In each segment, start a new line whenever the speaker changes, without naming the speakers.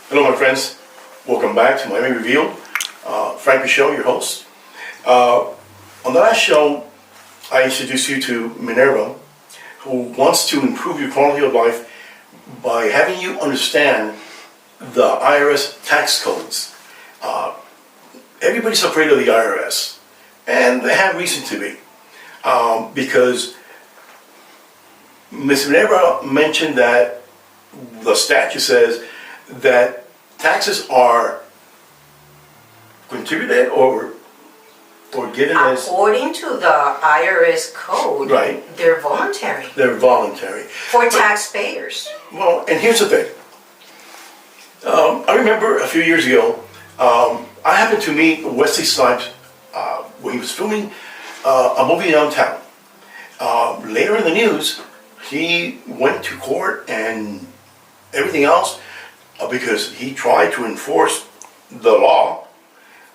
Hello, my friends. Welcome back to Miami Revealed. Frank Michelle, your host. On the last show, I introduced you to Minerva, who wants to improve your quality of life by having you understand the IRS tax codes. Everybody's afraid of the IRS, and they have reason to be, because Ms. Minerva mentioned that the statute says that taxes are contributed or given as...
According to the IRS code,
Right.
They're voluntary
They're voluntary.
for taxpayers.
Well, and here's the thing. I remember a few years ago, I happened to meet Wesley Snipes when he was filming a movie downtown. Later in the news, he went to court and everything else because he tried to enforce the law.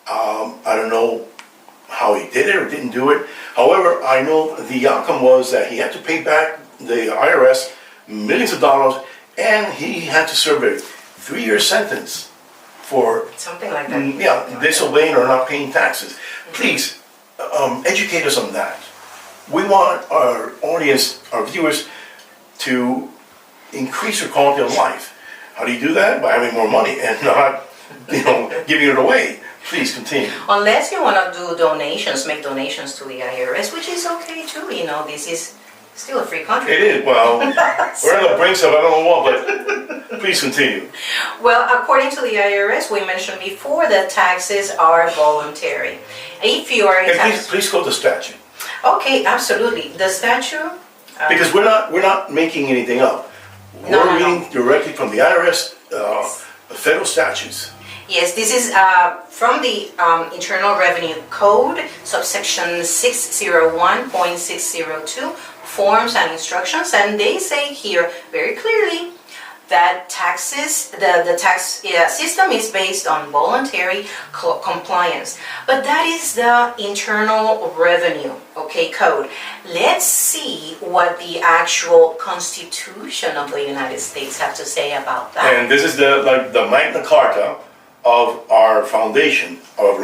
I don't know how he did it or didn't do it. However, I know the outcome was that he had to pay back the IRS millions of dollars, and he had to serve a 3-year sentence for
Something like that.
disobeying or not paying taxes. Please educate us on that. We want our audience, our viewers, to increase their quality of life. How do you do that? By having more money and not, giving it away. Please continue.
Unless you want to do donations, make donations to the IRS, which is okay too. This is still a free country.
It is. Well, we're on the brinks of I don't know what, but please continue.
Well, according to the IRS, we mentioned before that taxes are voluntary. If you are in
And please go to statute.
Okay, absolutely. The statute.
Because we're not making anything up.
No,
We're
no.
reading directly from the IRS federal statutes.
Yes, this is from the Internal Revenue Code, subsection 601.602, forms and instructions, and they say here very clearly that taxes, the tax system is based on voluntary compliance. But that is the Internal Revenue, Code. Let's see what the actual Constitution of the United States have to say about that.
And this is the Magna Carta of our foundation, of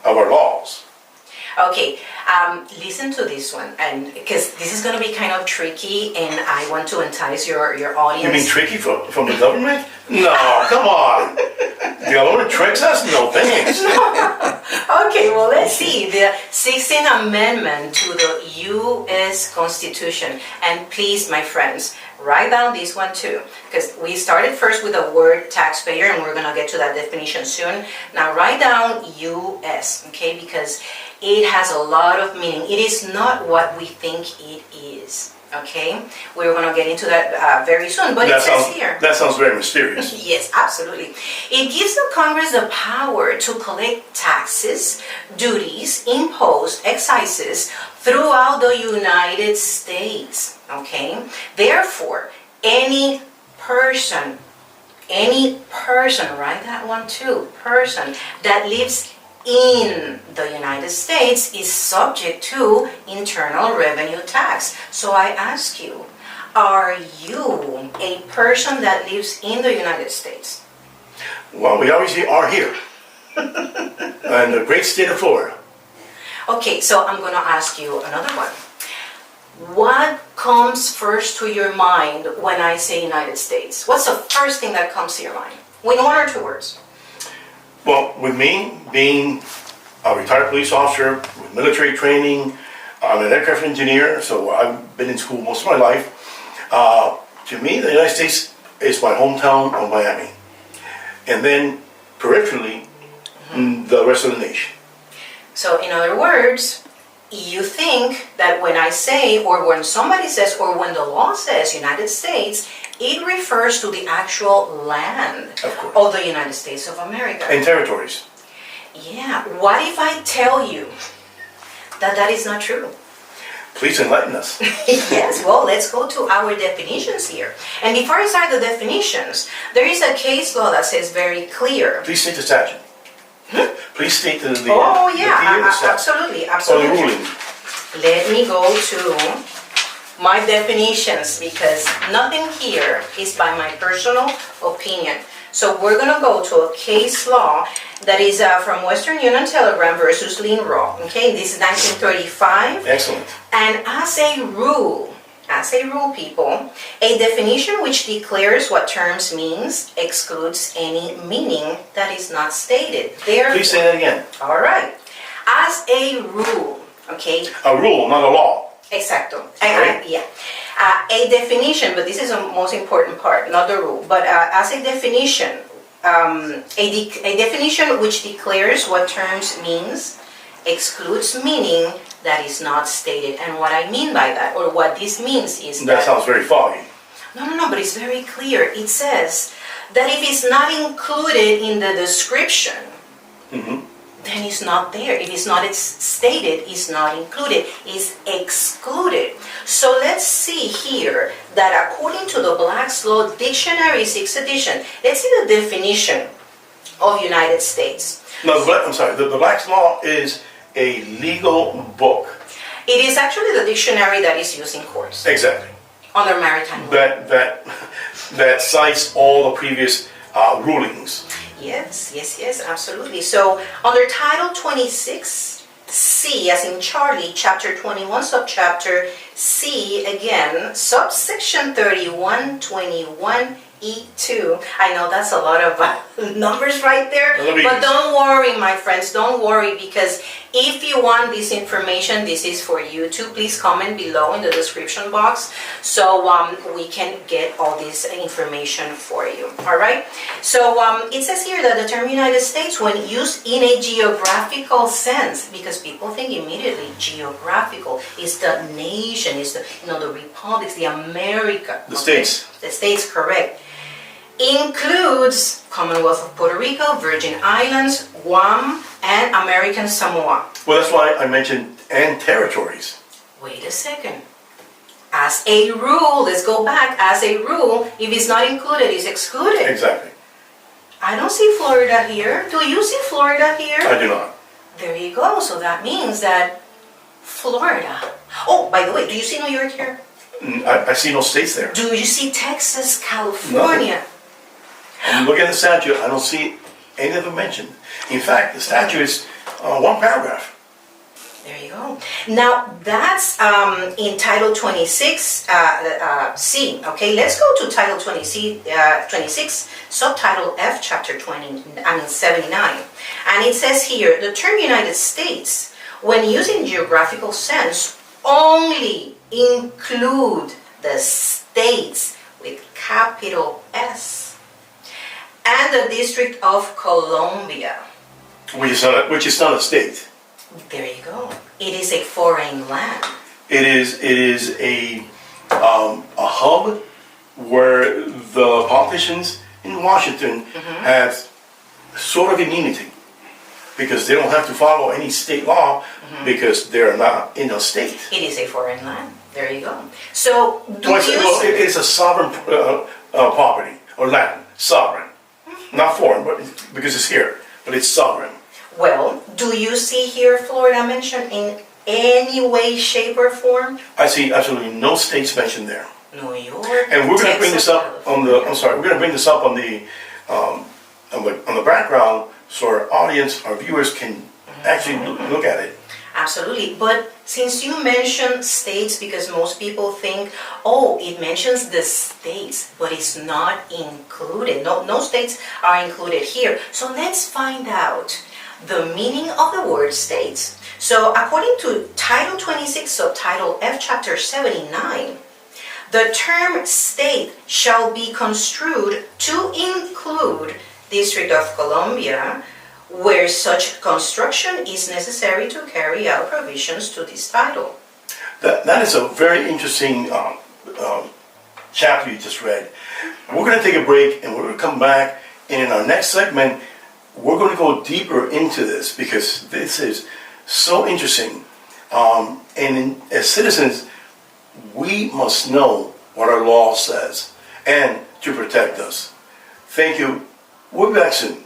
our laws.
Okay, listen to this one, and because this is going to be kind of tricky, and I want to entice your audience.
You mean tricky from the government? No, come on. The government tricks us? No thanks.
Okay, well, let's see. The 16th Amendment to the U.S. Constitution. And please, my friends, write down this one too, because we started first with the word taxpayer, and we're going to get to that definition soon. Now, write down U.S., okay, because it has a lot of meaning. It is not what we think it is, okay? We're going to get into that very soon, but it says here.
That sounds very mysterious.
Yes, absolutely. It gives the Congress the power to collect taxes, duties, imposed excises throughout the United States, okay? Therefore, any person, write that one too, person that lives in the United States is subject to internal revenue tax. So I ask you, are you a person that lives in the United States?
Well, we obviously are here. In the great state of Florida.
Okay, so I'm going to ask you another one. What comes first to your mind when I say United States? What's the first thing that comes to your mind? In 1 or 2 words.
Well, with me being a retired police officer with military training, I'm an aircraft engineer, so I've been in school most of my life. To me, the United States is my hometown of Miami. And then, peripherally, the rest of the nation.
So, in other words, you think that when I say, or when somebody says, or when the law says United States, it refers to the actual land of the United States of America.
And territories.
Yeah. What if I tell you that that is not true?
Please enlighten us.
Yes, well, let's go to our definitions here. And before I start the definitions, there is a case law that says very clear.
Please state the statute. Please state the
Oh, yeah,
the statute.
absolutely,
Or the
absolutely.
ruling.
Let me go to my definitions, because nothing here is by my personal opinion. So we're going to go to a case law that is from Western Union Telegram versus Lindroth. Okay, this is 1935.
Excellent.
And as a rule, people, a definition which declares what terms means excludes any meaning that is not stated. Therefore,
Please say that again.
all right. As a rule, okay?
A rule, not a law.
Exacto.
Right.
Yeah. A definition, but this is the most important part, not the rule. But as a definition, a definition which declares what terms means excludes meaning that is not stated. And what I mean by that, or what this means, is
That sounds very foggy.
No, but it's very clear. It says that if it's not included in the description, then it's not there. If it's not stated, it's not included, it's excluded. So let's see here that according to the Black's Law Dictionary, 6th edition, let's see the definition of United States.
No, I'm sorry, the Black's Law is a legal book.
It is actually the dictionary that is used in courts
Exactly.
under maritime law.
That cites all the previous rulings.
Yes, absolutely. So under Title 26, C, as in Charlie, Chapter 21, Subchapter C, again, Subsection 3121E2. I know that's a lot of numbers right there, but don't worry, my friends, don't worry, because if you want this information, this is for you too. Please comment below in the description box so we can get all this information for you. All right. So it says here that the term United States, when used in a geographical sense, because people think immediately geographical is the nation, is the the republics, the America,
The states.
The states, correct. Includes Commonwealth of Puerto Rico, Virgin Islands, Guam, and American Samoa.
Well, that's why I mentioned and territories.
Wait a second. As a rule, let's go back. As a rule, if it's not included, it's excluded.
Exactly.
I don't see Florida here. Do you see Florida here?
I do not.
There you go. So that means that Florida. Oh, by the way, do you see New York here?
I see no states there.
Do you see Texas, California?
I'm looking at the statute, I don't see any of them mentioned. In fact, the statute is one paragraph.
There you go. Now, that's in Title 26, C. Okay, let's go to Title 26, Subtitle F, Chapter 79. And it says here, the term United States, when used in geographical sense, only include the states with capital S and the District of Columbia.
Which is not a state.
There you go. It is a foreign land.
It is a hub where the politicians in Washington have sort of immunity because they don't have to follow any state law because they're not in a state.
It is a foreign land. There you go. So,
it is a sovereign property or land, sovereign, not foreign, but because it's here, but it's sovereign.
Well, do you see here Florida mentioned in any way, shape, or form?
I see absolutely no states mentioned there.
New York.
And we're going to bring this up
Texas,
on the. I'm sorry, we're going to bring this up on the background so our audience, our viewers, can actually look at it.
Absolutely. But since you mentioned states, because most people think, oh, it mentions the states, but it's not included. No states are included here. So let's find out the meaning of the word states. So according to Title 26, Subtitle F, Chapter 79, the term state shall be construed to include District of Columbia, where such construction is necessary to carry out provisions to this title.
That is a very interesting chapter you just read. We're going to take a break and we're going to come back, and in our next segment we're going to go deeper into this because this is so interesting. And as citizens, we must know what our law says and to protect us. Thank you. We'll be back soon.